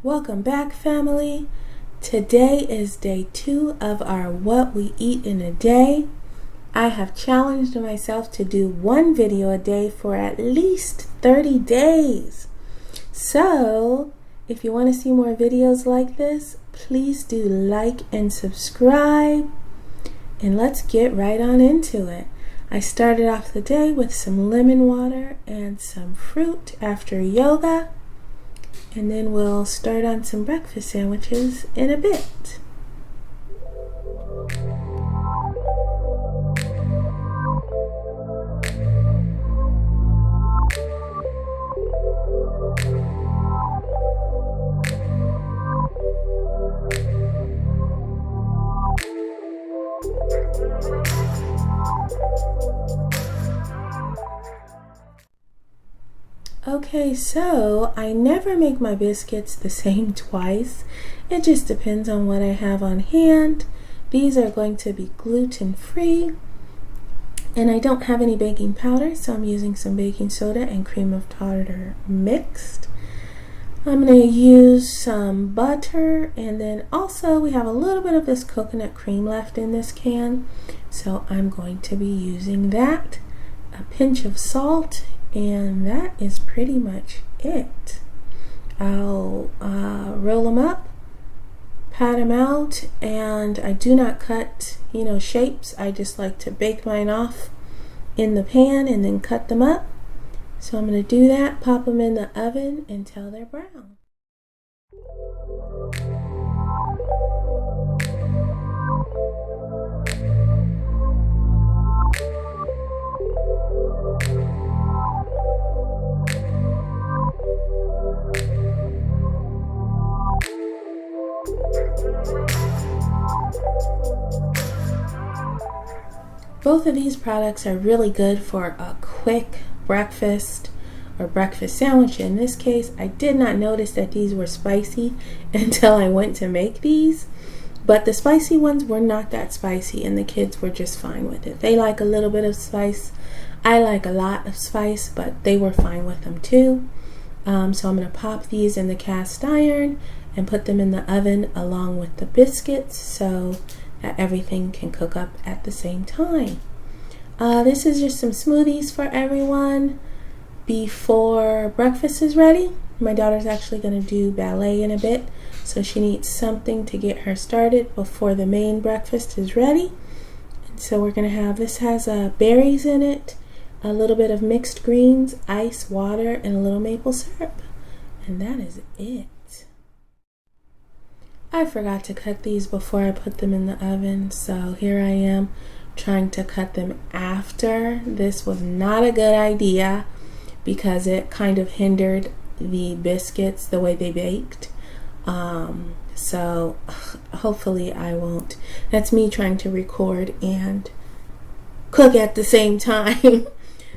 Welcome back, family. Today is day 2 of our What We Eat in a Day. I have challenged myself to do one video a day for at least 30 days. So, if you want to see more videos like this, please do like and subscribe. And let's get right on into it. I started off the day with some lemon water and some fruit after yoga. And then we'll start on some breakfast sandwiches in a bit. Okay, so I never make my biscuits the same twice. It just depends on what I have on hand. These are going to be gluten-free. And I don't have any baking powder, so I'm using some baking soda and cream of tartar mixed. I'm going to use some butter, and then also we have a little bit of this coconut cream left in this can. So I'm going to be using that, a pinch of salt, and that is pretty much it. I'll roll them up, pat them out, and I do not cut, shapes. I just like to bake mine off in the pan and then cut them up. So I'm going to do that, pop them in the oven until they're brown. Both of these products are really good for a quick breakfast or breakfast sandwich. In this case, I did not notice that these were spicy until I went to make these. But the spicy ones were not that spicy, and the kids were just fine with it. They like a little bit of spice. I like a lot of spice, but they were fine with them too. So I'm going to pop these in the cast iron and put them in the oven along with the biscuits so that everything can cook up at the same time. This is just some smoothies for everyone before breakfast is ready. My daughter's actually going to do ballet in a bit, so she needs something to get her started before the main breakfast is ready. And so we're going to have, this has berries in it, a little bit of mixed greens, ice, water, and a little maple syrup. And that is it. I forgot to cut these before I put them in the oven, so here I am trying to cut them after. This was not a good idea because it kind of hindered the biscuits the way they baked. So hopefully I won't. That's me trying to record and cook at the same time.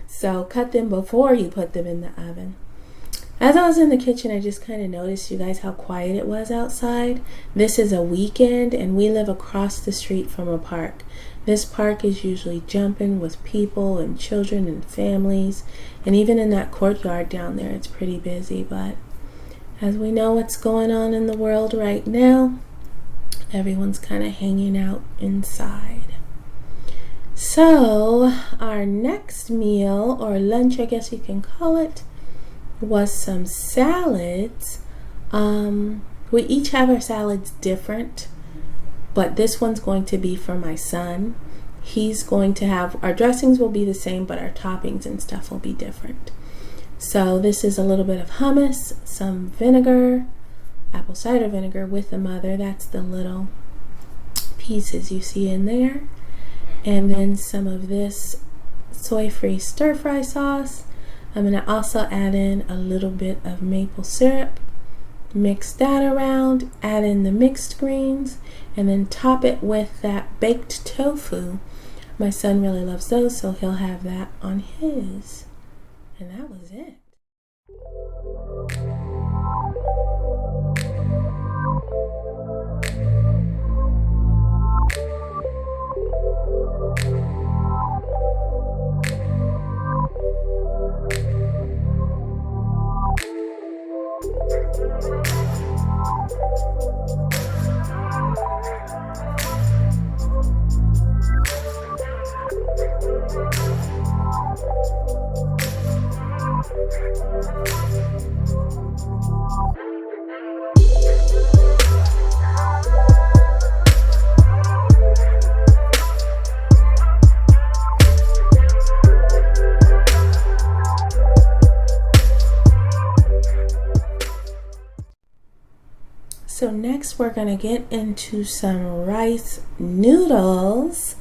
So cut them before you put them in the oven. As I was in the kitchen, I just kind of noticed, you guys, how quiet it was outside. This is a weekend, and we live across the street from a park. This park is usually jumping with people and children and families, and even in that courtyard down there, it's pretty busy. But as we know what's going on in the world right now, everyone's kind of hanging out inside. So our next meal, or lunch, I guess you can call it, was some salads. We each have our salads different, but this one's going to be for my son. He's going to have, our dressings will be the same, but our toppings and stuff will be different. So this is a little bit of hummus, some vinegar, apple cider vinegar with the mother. That's the little pieces you see in there. And then some of this soy-free stir-fry sauce. I'm going to also add in a little bit of maple syrup, mix that around, add in the mixed greens, and then top it with that baked tofu. My son really loves those, so he'll have that on his. And that was it. So next we're going to get into some rice noodles.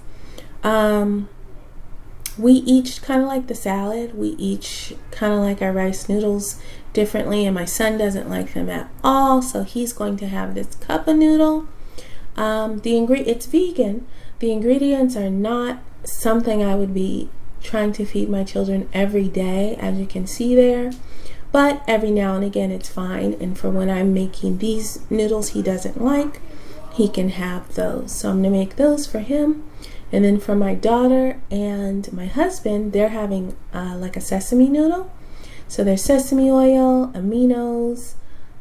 We each kind of like the salad. We each kind of like our rice noodles differently, and my son doesn't like them at all, so he's going to have this cup of noodle. It's vegan. The ingredients are not something I would be trying to feed my children every day, as you can see there. But every now and again it's fine, and for when I'm making these noodles he doesn't like, he can have those. So I'm going to make those for him. And then for my daughter and my husband, they're having like a sesame noodle. So there's sesame oil, aminos,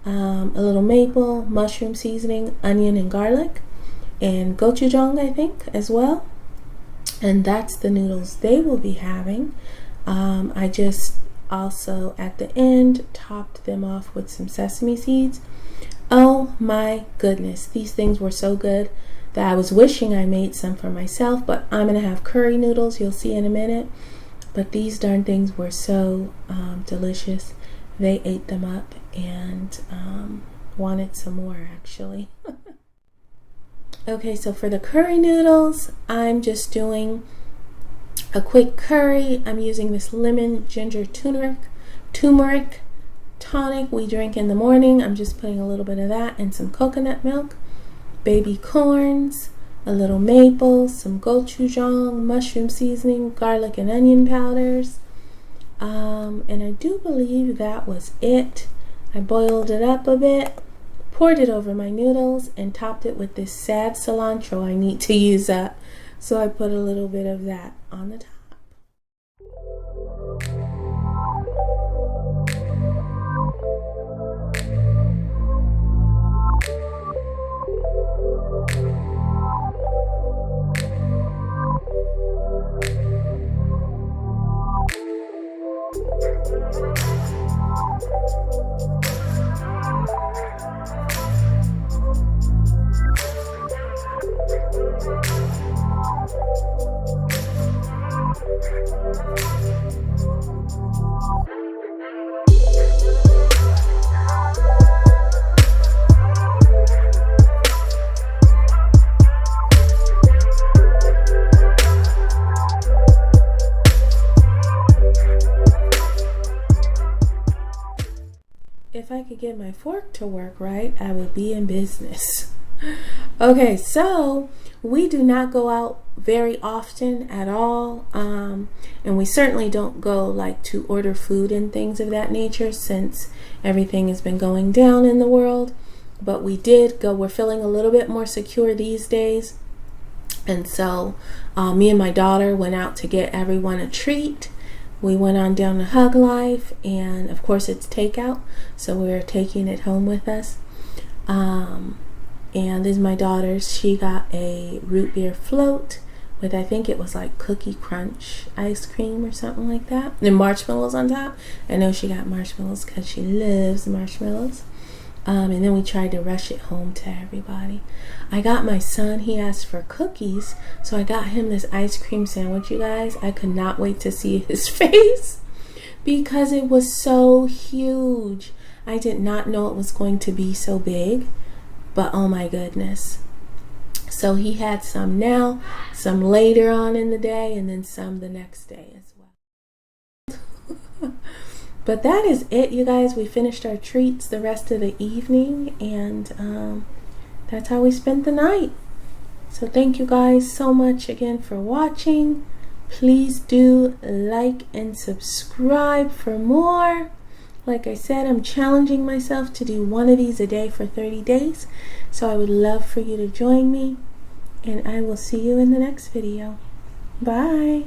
a little maple, mushroom seasoning, onion and garlic, and gochujang I think as well. And that's the noodles they will be having. I just also at the end topped them off with some sesame seeds. Oh my goodness, these things were so good that I was wishing I made some for myself, but I'm gonna have curry noodles, you'll see in a minute. But these darn things were so delicious. They ate them up and wanted some more actually. Okay, so for the curry noodles, I'm just doing a quick curry. I'm using this lemon ginger turmeric tonic we drink in the morning. I'm just putting a little bit of that and some coconut milk, baby corns, a little maple, some gochujang, mushroom seasoning, garlic and onion powders. And I do believe that was it. I boiled it up a bit, poured it over my noodles, and topped it with this sad cilantro I need to use up. So I put a little bit of that on the top. If I could get my fork to work right, I would be in business. Okay, so we do not go out very often at all, and we certainly don't go like to order food and things of that nature since everything has been going down in the world. But we did go. We're feeling a little bit more secure these days, and so me and my daughter went out to get everyone a treat. We went on down to Hug Life, and of course it's takeout, so we're taking it home with us. And this is my daughter's. She got a root beer float with, I think it was like cookie crunch ice cream or something like that, and marshmallows on top. I know she got marshmallows because she loves marshmallows. And then we tried to rush it home to everybody. I got my son, he asked for cookies, so I got him this ice cream sandwich, you guys. I could not wait to see his face because it was so huge. I did not know it was going to be so big, but oh my goodness. So he had some now, some later on in the day, and then some the next day as well. But that is it, you guys. We finished our treats the rest of the evening, and that's how we spent the night. So thank you guys so much again for watching. Please do like and subscribe for more. Like I said, I'm challenging myself to do one of these a day for 30 days. So I would love for you to join me, and I will see you in the next video. Bye.